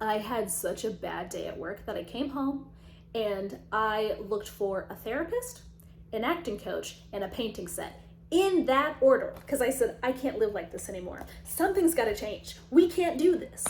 I had such a bad day at work that I came home and I looked for a therapist, an acting coach, and a painting set in that order because I said, I can't live like this anymore. Something's got to change. We can't do this.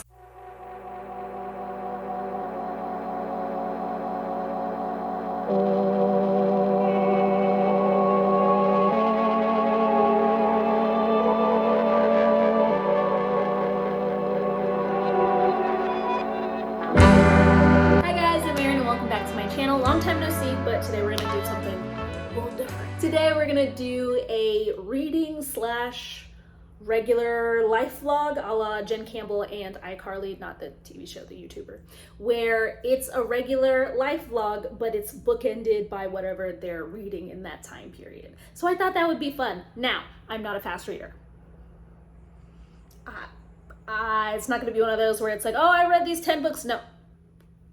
Long time no see, but today we're gonna do something a little different. Today we're gonna do a reading slash regular life vlog a la Jen Campbell and iCarly, not the TV show, the YouTuber, where it's a regular life vlog, but it's bookended by whatever they're reading in that time period. So I thought that would be fun. Now, I'm not a fast reader. It's not gonna be one of those where it's like, oh, I read these 10 books. No,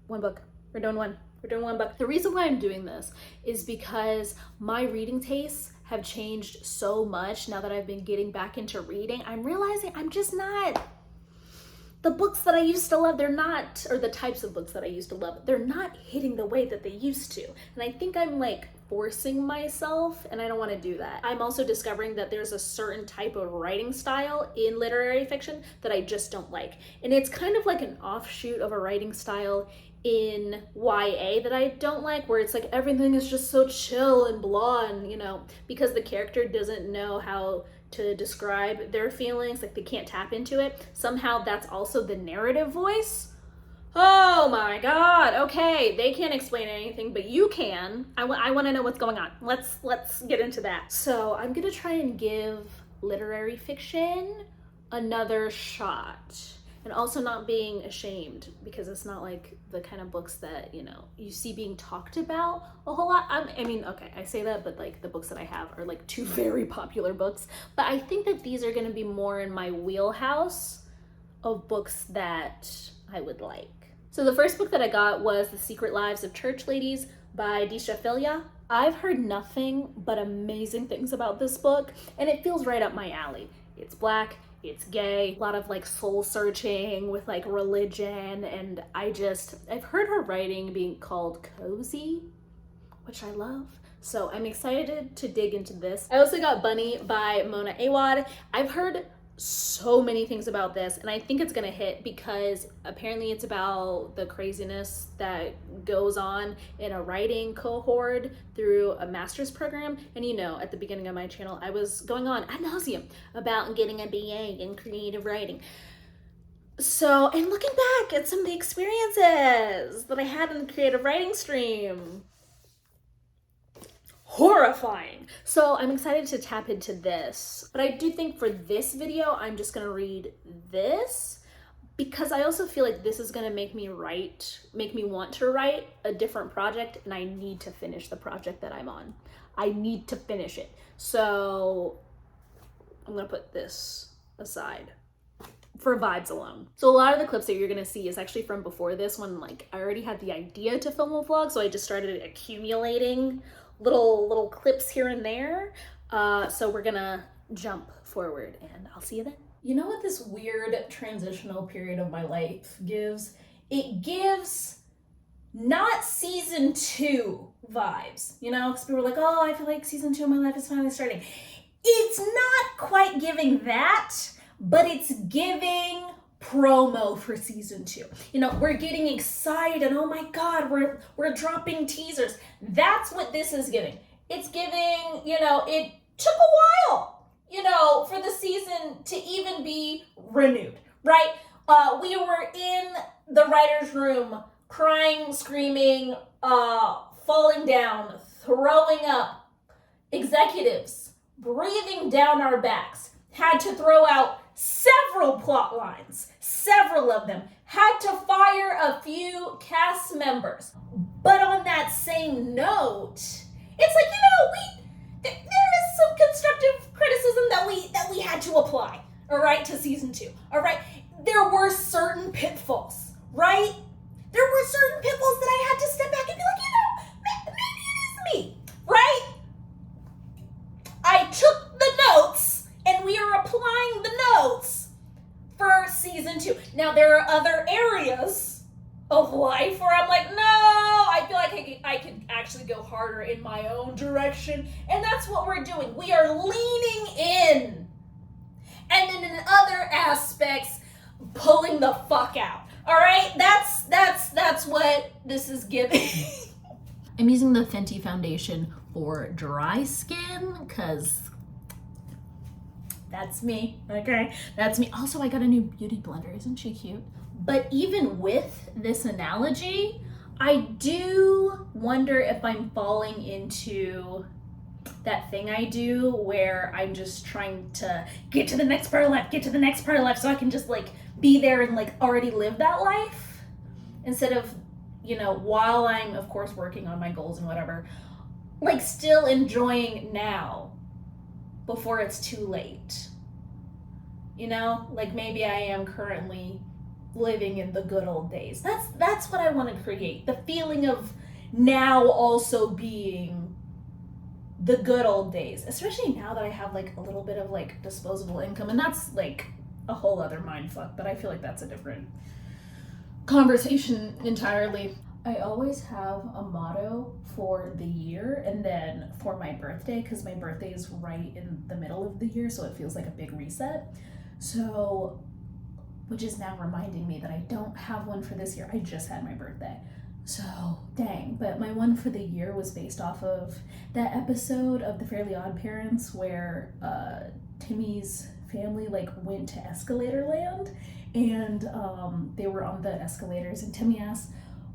one book. We're doing one. We're doing one book. The reason why I'm doing this is because my reading tastes have changed so much now that I've been getting back into reading. I'm realizing I'm just not, the books that I used to love, they're not, or the types of books that I used to love, they're not hitting the way that they used to. And I think I'm like forcing myself, and I don't want to do that. I'm also discovering that there's a certain type of writing style in literary fiction that I just don't like. And it's kind of like an offshoot of a writing style in YA that I don't like, where it's like everything is just so chill and blah, and because the character doesn't know how to describe their feelings, like they can't tap into it. Somehow that's also the narrative voice. Oh my God. Okay, they can't explain anything, but you can. I want to know what's going on. Let's get into that. So I'm gonna try and give literary fiction another shot. And also not being ashamed, because it's not like the kind of books that, you see being talked about a whole lot. Okay, I say that, but like the books that I have are like two very popular books. But I think that these are gonna be more in my wheelhouse of books that I would like. So the first book that I got was The Secret Lives of Church Ladies by Disha Filia. I've heard nothing but amazing things about this book, and it feels right up my alley. It's Black, it's gay, a lot of like soul searching with like religion, and I've heard her writing being called cozy, which I love. So I'm excited to dig into this. I also got Bunny by Mona Awad. I've heard so many things about this, and I think it's gonna hit because apparently it's about the craziness that goes on in a writing cohort through a master's program. And at the beginning of my channel, I was going on ad nauseum about getting a BA in creative writing. So, and looking back at some of the experiences that I had in the creative writing stream, horrifying. So I'm excited to tap into this, but I do think for this video, I'm just gonna read this because I also feel like this is gonna make me want to write a different project, and I need to finish the project that I'm on. I need to finish it. So I'm gonna put this aside for vibes alone. So a lot of the clips that you're gonna see is actually from before this, when like I already had the idea to film a vlog, so I just started accumulating little clips here and there. So we're gonna jump forward and I'll see you then. You know what this weird transitional period of my life gives? It gives not season 2 vibes, because people are like, oh, I feel like season 2 of my life is finally starting. It's not quite giving that, but it's giving promo for season 2. We're getting excited, and oh my God, we're dropping teasers. That's what this is giving. It's giving, it took a while, for the season to even be renewed, right? We were in the writer's room crying, screaming, falling down, throwing up, executives breathing down our backs, had to throw out several plot lines, several of them, had to fire a few cast members. But on that same note, it's like, there is some constructive criticism that we had to apply, all right, to season 2, all right? There were certain pitfalls, right? There were certain pitfalls that I had to step back and be like, maybe it is me, right? I took the notes, and we are applying the notes for season 2. Now, there are other areas of life where I'm like, no, I feel like I could actually go harder in my own direction. And that's what we're doing. We are leaning in. And then in other aspects, pulling the fuck out. All right? That's what this is giving. I'm using the Fenty foundation for dry skin because that's me, okay? That's me. Also, I got a new beauty blender. Isn't she cute? But even with this analogy, I do wonder if I'm falling into that thing I do where I'm just trying to get to the next part of life, so I can just like be there and like already live that life instead of, while I'm of course working on my goals and whatever, like still enjoying now before it's too late. Like maybe I am currently living in the good old days. That's what I want to create. The feeling of now also being the good old days, especially now that I have like a little bit of like disposable income, and that's like a whole other mind fuck, but I feel like that's a different conversation entirely. I always have a motto for the year and then for my birthday, because my birthday is right in the middle of the year, so it feels like a big reset. So, which is now reminding me that I don't have one for this year. I just had my birthday. So, dang. But my one for the year was based off of that episode of The Fairly Odd Parents where Timmy's family like went to Escalator Land, and they were on the escalators, and Timmy asked,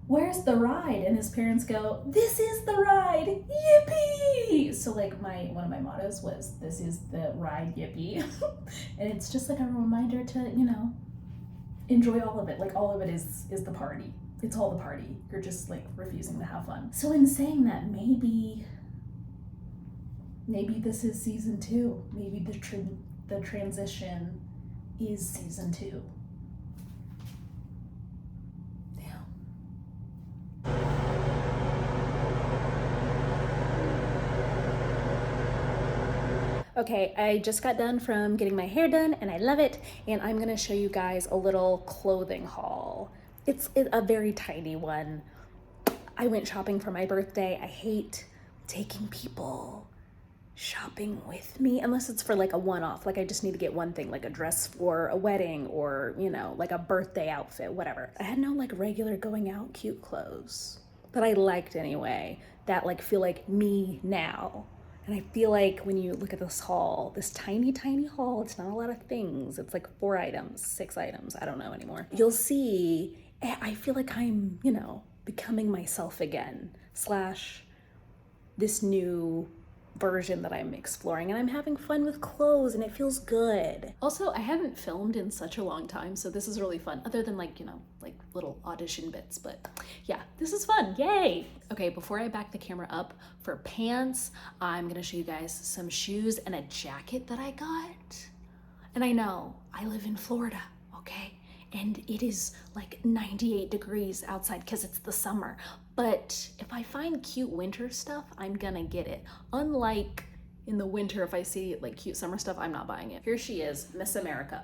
"Where's the ride?" And his parents go, "This is the ride, yippee!" So like one of my mottos was, "This is the ride, yippee." And it's just like a reminder to, enjoy all of it. Like all of it is the party. It's all the party. You're just like refusing to have fun. So in saying that, maybe this is season 2. Maybe the transition is season 2. Okay, I just got done from getting my hair done and I love it, and I'm gonna show you guys a little clothing haul. It's a very tiny one. I went shopping for my birthday. I hate taking people shopping with me unless it's for like a one-off, like I just need to get one thing, like a dress for a wedding or, like a birthday outfit, whatever. I had no like regular going out cute clothes that I liked anyway, that like feel like me now. And I feel like when you look at this haul, this tiny haul, it's not a lot of things. It's like 4 items, 6 items, I don't know anymore. You'll see, I feel like I'm, becoming myself again, / this new version that I'm exploring, and I'm having fun with clothes and it feels good. Also, I haven't filmed in such a long time, so this is really fun, other than like, like little audition bits, but yeah, this is fun, yay! Okay, before I back the camera up for pants, I'm gonna show you guys some shoes and a jacket that I got. And I know, I live in Florida, okay? And it is like 98 degrees outside because it's the summer. But if I find cute winter stuff, I'm gonna get it. Unlike in the winter, if I see like cute summer stuff, I'm not buying it. Here she is, Miss America.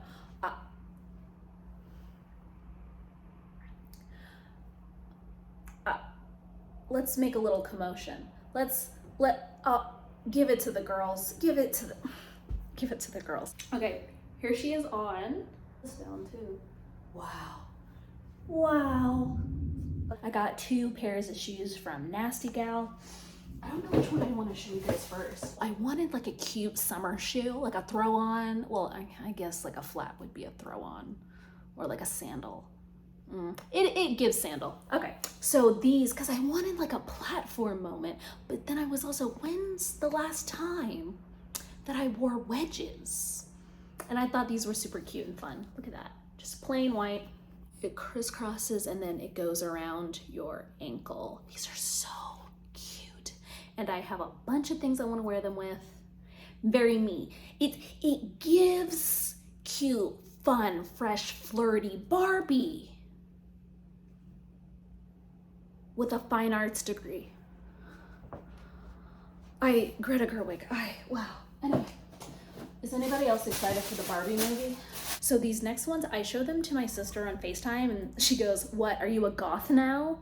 Let's make a little commotion. Give it to the girls. Give it to the girls. Okay, here she is on. This down too. Wow. I got 2 pairs of shoes from Nasty Gal. I don't know which one I want to show you guys first. I wanted like a cute summer shoe, like a throw on. Well, I guess like a flat would be a throw on, or like a sandal. It gives sandal. Okay, so these, because I wanted like a platform moment, but then I was also, when's the last time that I wore wedges? And I thought these were super cute and fun. Look at that, just plain white. It crisscrosses and then it goes around your ankle. These are so cute. And I have a bunch of things I want to wear them with. Very me. It gives cute, fun, fresh, flirty Barbie with a fine arts degree. Greta Gerwig, wow. Anyway, is anybody else excited for the Barbie movie? So these next ones, I showed them to my sister on FaceTime and she goes, what, are you a goth now?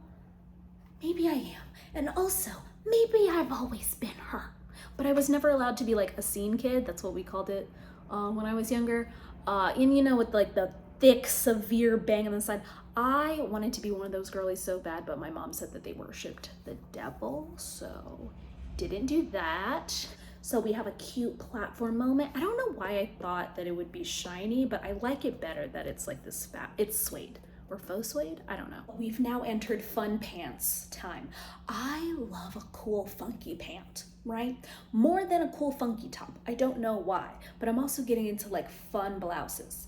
Maybe I am. And also, maybe I've always been her. But I was never allowed to be like a scene kid. That's what we called it when I was younger. And you know, with like the thick, severe bang on the side. I wanted to be one of those girlies so bad, but my mom said that they worshipped the devil, so didn't do that. So we have a cute platform moment. I don't know why I thought that it would be shiny, but I like it better that it's like this it's suede or faux suede. I don't know. We've now entered fun pants time. I love a cool funky pant, right? More than a cool funky top. I don't know why, but I'm also getting into like fun blouses.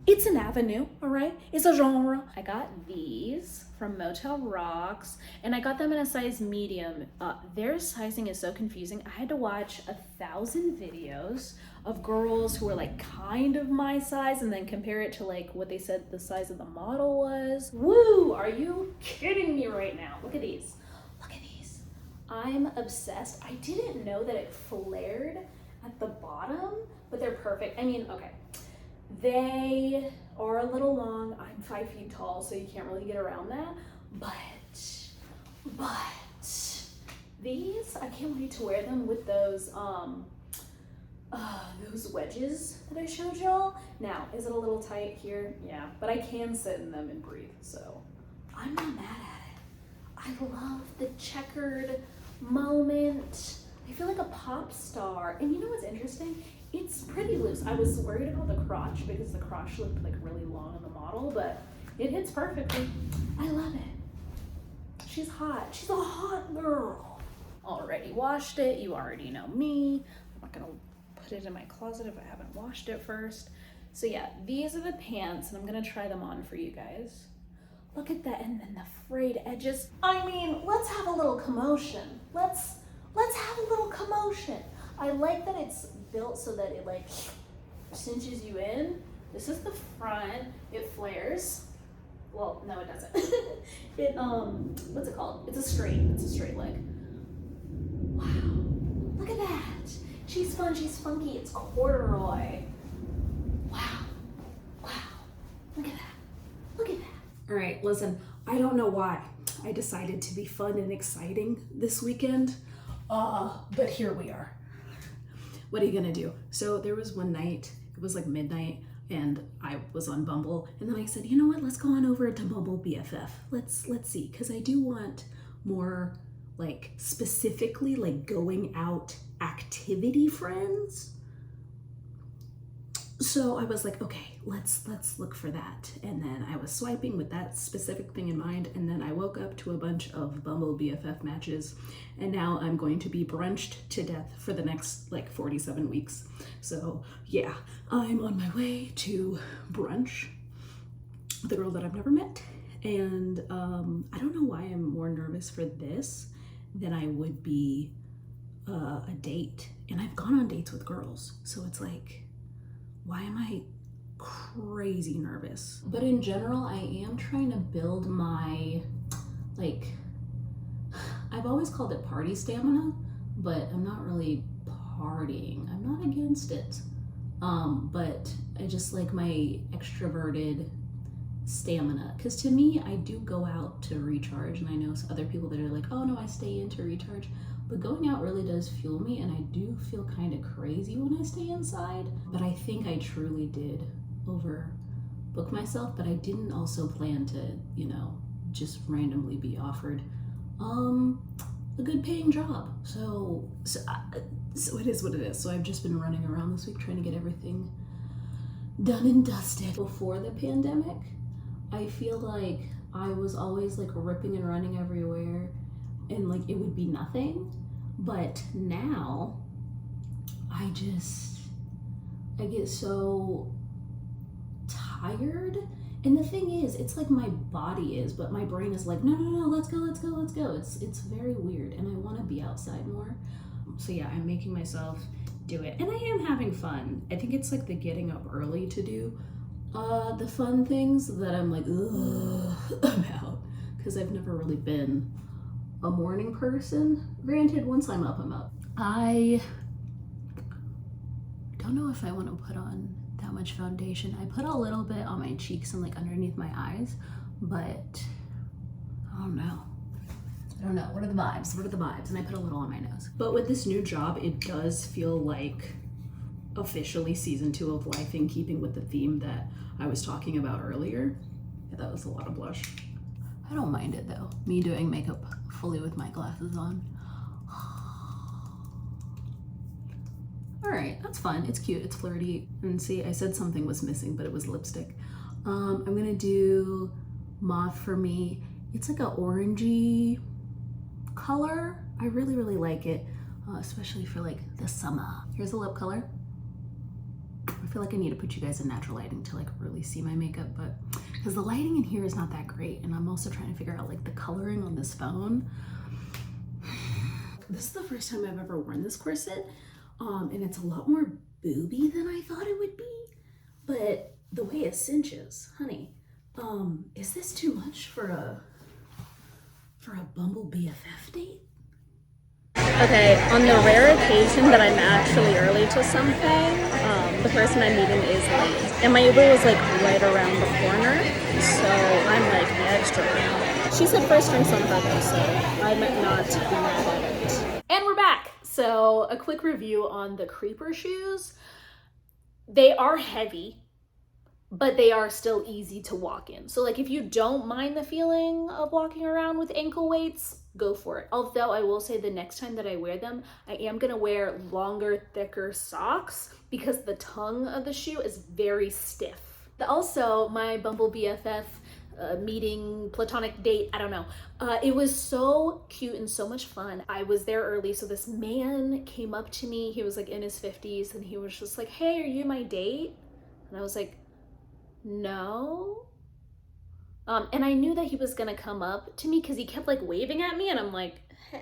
It's an avenue, all right? It's a genre. I got these from Motel Rocks, and I got them in a size medium. Their sizing is so confusing. I had to watch 1,000 videos of girls who were like kind of my size and then compare it to like what they said the size of the model was. Woo, are you kidding me right now? Look at these. Look at these. I'm obsessed. I didn't know that it flared at the bottom, but they're perfect. I mean, okay. They are a little long. I'm 5 feet tall, so you can't really get around that. But these, I can't wait to wear them with those wedges that I showed y'all. Now, is it a little tight here? Yeah, but I can sit in them and breathe, so I'm not mad at it. I love the checkered moment. I feel like a pop star. And you know what's interesting? It's pretty loose. I was worried about the crotch because the crotch looked like really long on the model, but it hits perfectly. I love it. She's hot. She's a hot girl. Already washed it. You already know me. I'm not gonna put it in my closet if I haven't washed it first. So yeah, these are the pants and I'm gonna try them on for you guys. Look at that, and then the frayed edges. I mean, let's have a little commotion. Let's have a little commotion. I like that it's built so that it like cinches you in. This is the front. It flares. Well, no, it doesn't. It what's it called? It's a straight leg. Wow, look at that. She's fun. She's funky. It's corduroy. Wow. Look at that. Look at that. All right, listen. I don't know why I decided to be fun and exciting this weekend, but here we are. What are you gonna do? So there was one night, it was like midnight, and I was on Bumble, and then I said, you know what, let's go on over to Bumble BFF. Let's see, because I do want more like specifically like going out activity friends. So I was like, okay, let's look for that. And then I was swiping with that specific thing in mind. And then I woke up to a bunch of Bumble BFF matches. And now I'm going to be brunched to death for the next like 47 weeks. So yeah, I'm on my way to brunch with a girl that I've never met. And I don't know why I'm more nervous for this than I would be a date. And I've gone on dates with girls. So it's like, why am I crazy nervous? But in general, I am trying to build my, like, I've always called it party stamina, but I'm not really partying. I'm not against it. But I just like my extroverted stamina. Because to me, I do go out to recharge, and I know other people that are like, oh no, I stay in to recharge. But going out really does fuel me, and I do feel kind of crazy when I stay inside. But I think I truly did overbook myself, but I didn't also plan to, you know, just randomly be offered a good paying job. So it is what it is. So I've just been running around this week trying to get everything done and dusted. Before the pandemic, I feel like I was always like ripping and running everywhere, and like it would be nothing. But now I get so tired. And the thing is, it's like my body is, but my brain is like, no, let's go. It's very weird, and I want to be outside more. So yeah, I'm making myself do it, and I am having fun. I think it's like the getting up early to do the fun things that I'm like, ugh, about, because I've never really been a morning person. Granted, once I'm up, I'm up. I don't know if I want to put on that much foundation. I put a little bit on my cheeks and like underneath my eyes, but I don't know. What are the vibes? And I put a little on my nose. But with this new job, it does feel like officially season 2 of life, in keeping with the theme that I was talking about earlier. Yeah, that was a lot of blush. I don't mind it though, me doing makeup fully with my glasses on. All right, that's fun. It's cute, it's flirty. And see, I said something was missing, but it was lipstick. I'm gonna do Mauve for Me. It's like a orangey color. I really, really like it, especially for like the summer. Here's a lip color. I feel like I need to put you guys in natural lighting to like really see my makeup, but because the lighting in here is not that great, and I'm also trying to figure out like the coloring on this phone. This is the first time I've ever worn this corset, and it's a lot more booby than I thought it would be, but the way it cinches, honey, is this too much for a Bumble BFF date? Okay, on the rare occasion that I'm actually early to something, the person I'm meeting is late. And my Uber was like right around the corner, so I'm like extra early. She said first drinks on her though, so I might not be mad at it. And we're back. So a quick review on the Creeper shoes. They are heavy, but they are still easy to walk in. So like if you don't mind the feeling of walking around with ankle weights, go for it. Although I will say the next time that I wear them, I am gonna wear longer, thicker socks because the tongue of the shoe is very stiff. Also, my Bumble BFF meeting, platonic date, I don't know. It was so cute and so much fun. I was there early, so this man came up to me. He was like in his 50s and he was just like, hey, are you my date? And I was like, no. And I knew that he was gonna come up to me because he kept like waving at me and I'm like,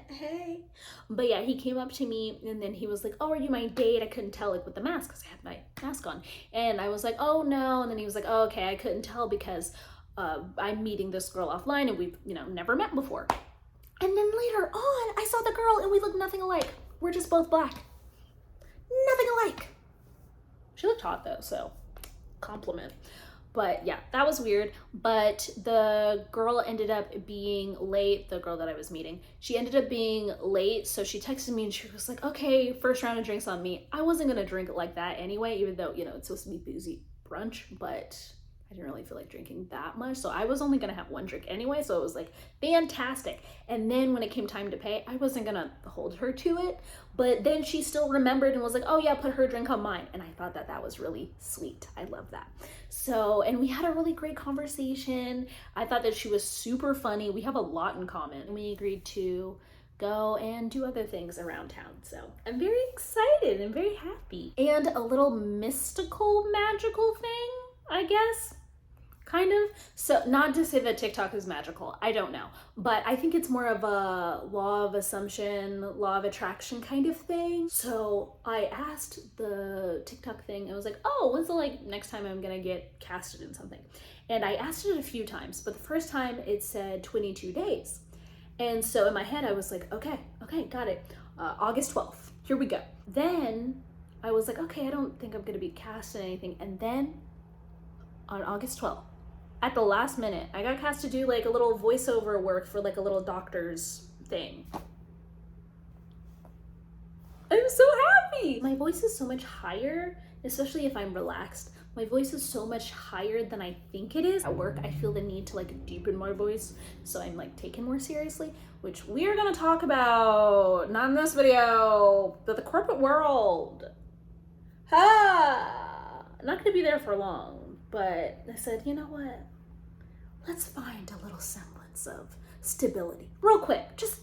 hey. But yeah, he came up to me and then he was like, oh, are you my date? I couldn't tell like with the mask because I had my mask on. And I was like, oh no. And then he was like, oh, okay, I couldn't tell because I'm meeting this girl offline and we've, never met before. And then later on, I saw the girl and we looked nothing alike. We're just both black. Nothing alike. She looked hot though, so compliment. But yeah, that was weird. But the girl ended up being late, the girl that I was meeting. She ended up being late, so she texted me and she was like, okay, first round of drinks on me. I wasn't gonna drink it like that anyway, even though, it's supposed to be boozy brunch, but I didn't really feel like drinking that much. So I was only gonna have one drink anyway, so it was like fantastic. And then when it came time to pay, I wasn't gonna hold her to it, but then she still remembered and was like, oh yeah, put her drink on mine. And I thought that that was really sweet. I love that. So, and we had a really great conversation. I thought that she was super funny. We have a lot in common. And we agreed to go and do other things around town. So I'm very excited and very happy. And a little mystical, magical thing, I guess. Kind of. So not to say that TikTok is magical, I don't know, but I think it's more of a law of assumption, law of attraction kind of thing. So I asked the TikTok thing, I was like, oh, when's the next time I'm gonna get casted in something? And I asked it a few times, but the first time it said 22 days. And so in my head, I was like, okay, got it. August 12th, here we go. Then I was like, okay, I don't think I'm gonna be cast in anything. And then on August 12th, at the last minute, I got cast to do a little voiceover work for a little doctor's thing. I'm so happy. My voice is so much higher, especially if I'm relaxed. My voice is so much higher than I think it is. At work, I feel the need to deepen my voice, so I'm taken more seriously, which we are gonna talk about, not in this video, but the corporate world. Not gonna be there for long, but I said, you know what? Let's find a little semblance of stability. Real quick, just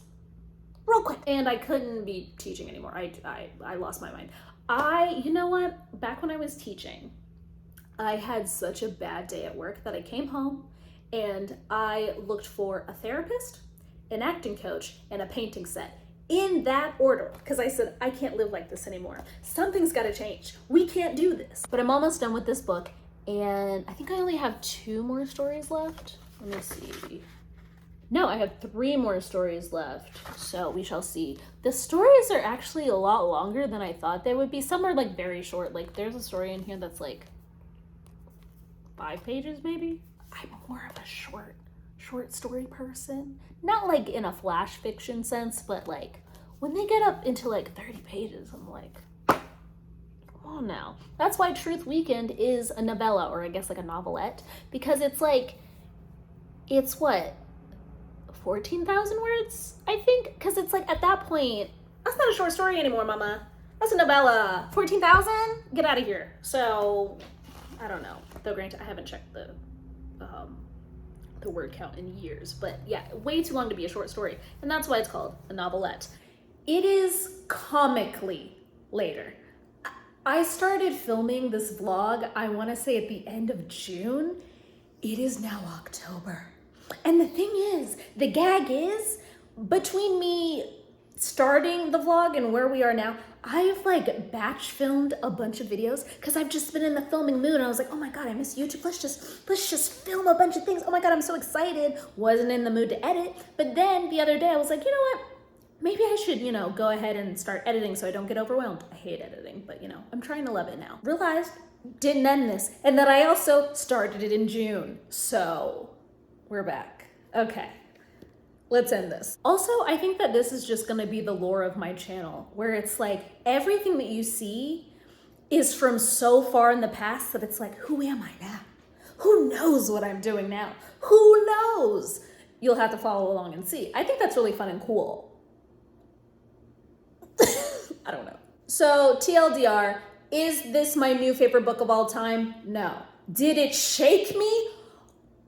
real quick. And I couldn't be teaching anymore. I lost my mind. You know what? Back when I was teaching, I had such a bad day at work that I came home and I looked for a therapist, an acting coach, and a painting set. In that order, because I said, I can't live like this anymore. Something's gotta change. We can't do this. But I'm almost done with this book, and I think I only have 2 more stories left. Let me see. No, I have 3 more stories left, so we shall see. The stories are actually a lot longer than I thought they would be. Some are very short. There's a story in here that's 5 pages maybe. I'm more of a short story person. Not like in a flash fiction sense, but like when they get up into like 30 pages, I'm like, come on now. That's why Truth Weekend is a novella, or I guess like a novelette, because it's like, it's what, 14,000 words, I think? Because it's like, at that point, that's not a short story anymore, mama. That's a novella. 14,000? Get out of here. So, I don't know. Though granted, I haven't checked the word count in years. But yeah, way too long to be a short story. And that's why it's called a novelette. It is comically later. I started filming this vlog, I want to say at the end of June. It is now October. And the thing is, the gag is, between me starting the vlog and where we are now, I've like batch filmed a bunch of videos because I've just been in the filming mood, and I was like, oh my God, I miss YouTube. Let's just film a bunch of things. Oh my God, I'm so excited. Wasn't in the mood to edit. But then the other day I was like, you know what? Maybe I should, go ahead and start editing so I don't get overwhelmed. I hate editing, but I'm trying to love it now. Realized, didn't end this. And then I also started it in June. So we're back. Okay. Let's end this. Also, I think that this is just gonna be the lore of my channel, where it's like everything that you see is from so far in the past that it's like, who am I now? Who knows what I'm doing now? Who knows? You'll have to follow along and see. I think that's really fun and cool. I don't know. So TLDR, is this my new favorite book of all time? No. Did it shake me?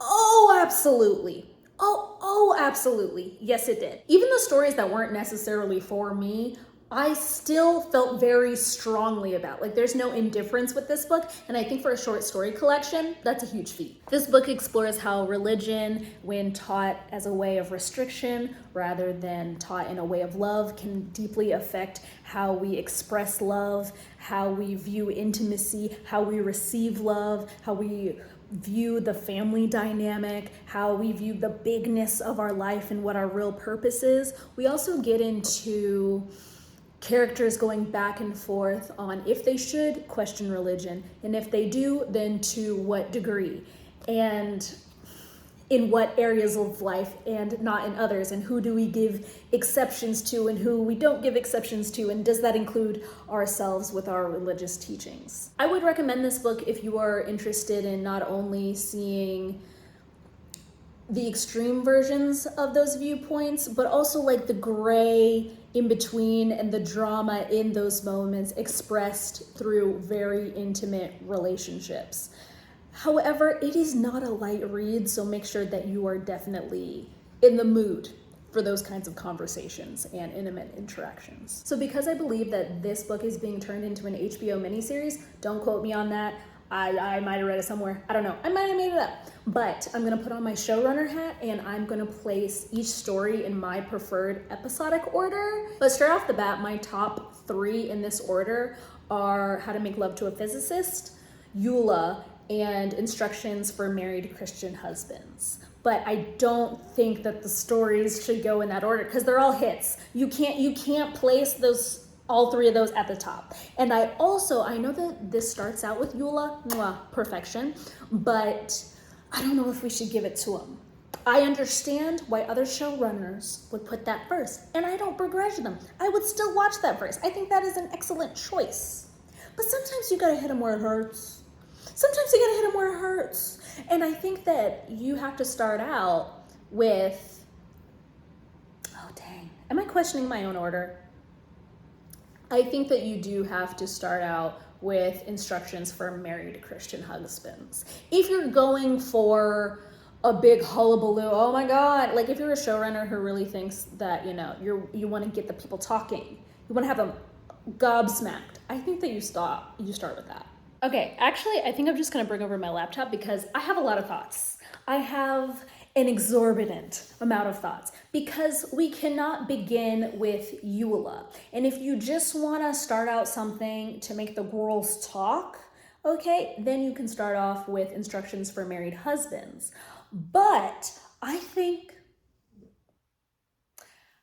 Oh, absolutely. Oh, absolutely. Yes, it did. Even the stories that weren't necessarily for me, I still felt very strongly about. Like, there's no indifference with this book, and I think for a short story collection, that's a huge feat. This book explores how religion, when taught as a way of restriction rather than taught in a way of love, can deeply affect how we express love, how we view intimacy, how we receive love, how we view the family dynamic, how we view the bigness of our life and what our real purpose is. We also get into characters going back and forth on if they should question religion, and if they do, then to what degree, and in what areas of life and not in others, and who do we give exceptions to and who we don't give exceptions to, and does that include ourselves with our religious teachings. I would recommend this book if you are interested in not only seeing the extreme versions of those viewpoints, but also like the gray in between and the drama in those moments expressed through very intimate relationships. However, it is not a light read, so make sure that you are definitely in the mood for those kinds of conversations and intimate interactions. So because I believe that this book is being turned into an HBO miniseries, don't quote me on that. I might have read it somewhere. I don't know. I might have made it up. But I'm going to put on my showrunner hat, and I'm going to place each story in my preferred episodic order. But straight off the bat, my top 3 in this order are How to Make Love to a Physicist, Eula, and Instructions for Married Christian Husbands. But I don't think that the stories should go in that order because they're all hits. You can't place all 3 of those at the top. And I know that this starts out with Eula, perfection, but I don't know if we should give it to him. I understand why other showrunners would put that first, and I don't begrudge them. I would still watch that first. I think that is an excellent choice. But sometimes you gotta hit them where it hurts. Sometimes you gotta hit them where it hurts. And I think that you have to start out with, oh dang, am I questioning my own order? I think that you do have to start out with Instructions for Married Christian Husbands. If you're going for a big hullabaloo, oh my God, like if you're a showrunner who really thinks that, you want to get the people talking, you want to have them gobsmacked, I think that you start with that. Okay, actually, I think I'm just gonna bring over my laptop because I have a lot of thoughts. I have an exorbitant amount of thoughts because we cannot begin with Eula. And if you just wanna start out something to make the girls talk, okay, then you can start off with Instructions for Married Husbands. But I think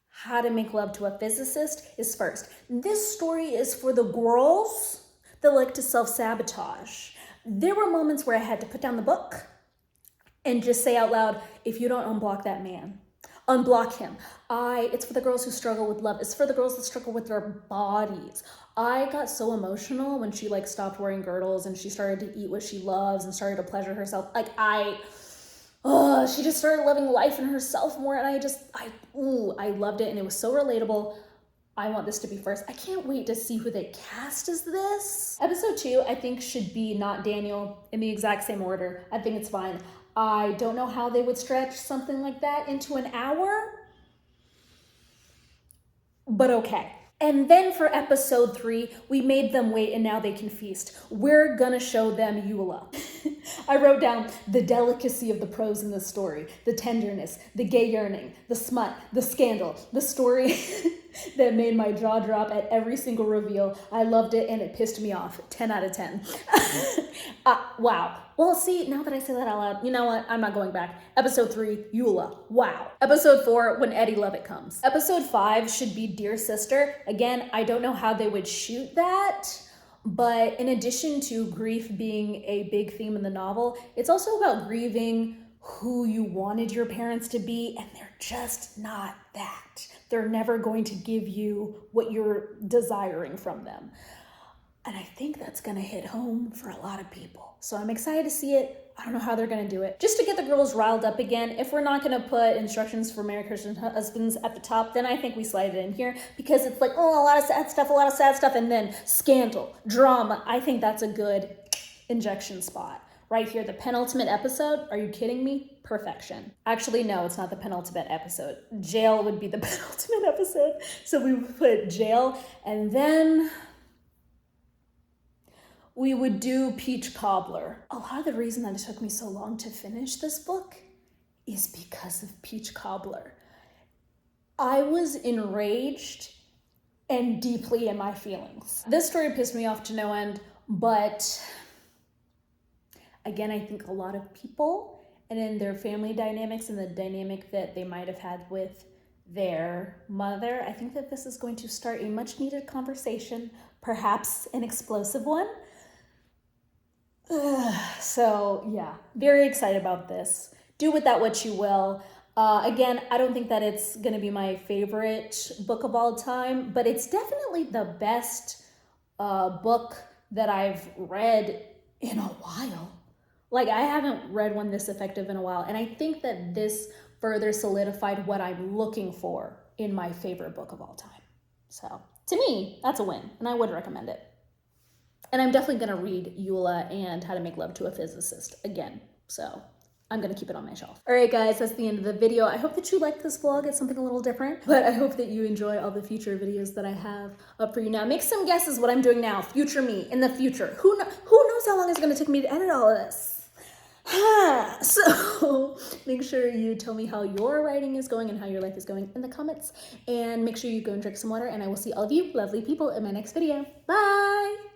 How to Make Love to a Physicist is first. This story is for the girls that like to self-sabotage. There were moments where I had to put down the book and just say out loud, if you don't unblock that man, unblock him. It's for the girls who struggle with love. It's for the girls that struggle with their bodies. I got so emotional when she like stopped wearing girdles and she started to eat what she loves and started to pleasure herself. Like she just started loving life and herself more. And I loved it. And it was so relatable. I want this to be first. I can't wait to see who they cast as this. Episode 2, I think, should be not Daniel in the exact same order. I think it's fine. I don't know how they would stretch something like that into an hour, but okay. And then for episode 3, we made them wait and now they can feast. We're gonna show them Eula. I wrote down the delicacy of the prose in this story, the tenderness, the gay yearning, the smut, the scandal, the story that made my jaw drop at every single reveal. I loved it and it pissed me off. 10 out of 10. Wow. Well, see, now that I say that out loud, you know what? I'm not going back. Episode 3, Eula. Wow. Episode 4, when Eddie Lovett comes. Episode 5 should be Dear Sister. Again, I don't know how they would shoot that, but in addition to grief being a big theme in the novel, it's also about grieving who you wanted your parents to be, and they're just not that. They're never going to give you what you're desiring from them. And I think that's gonna hit home for a lot of people. So I'm excited to see it. I don't know how they're gonna do it. Just to get the girls riled up again, if we're not gonna put instructions for married Christian husbands at the top, then I think we slide it in here because it's like, oh, a lot of sad stuff, and then scandal, drama. I think that's a good injection spot. Right here, the penultimate episode. Are you kidding me? Perfection. Actually, no, it's not the penultimate episode. Jail would be the penultimate episode. So we would put jail, and then we would do Peach Cobbler. A lot of the reason that it took me so long to finish this book is because of Peach Cobbler. I was enraged and deeply in my feelings. This story pissed me off to no end, but again, I think a lot of people and in their family dynamics and the dynamic that they might have had with their mother, I think that this is going to start a much needed conversation, perhaps an explosive one. So yeah, very excited about this. Do with that what you will. Again, I don't think that it's gonna be my favorite book of all time, but it's definitely the best book that I've read in a while. Like, I haven't read one this effective in a while, and I think that this further solidified what I'm looking for in my favorite book of all time. So to me, that's a win, and I would recommend it. And I'm definitely gonna read Eula and How to Make Love to a Physicist again. So I'm gonna keep it on my shelf. All right, guys, that's the end of the video. I hope that you liked this vlog. It's something a little different, but I hope that you enjoy all the future videos that I have up for you now. Make some guesses what I'm doing now, future me, in the future. Who knows how long it's gonna take me to edit all of this? So make sure you tell me how your writing is going and how your life is going in the comments, and make sure you go and drink some water, and I will see all of you lovely people in my next video. Bye.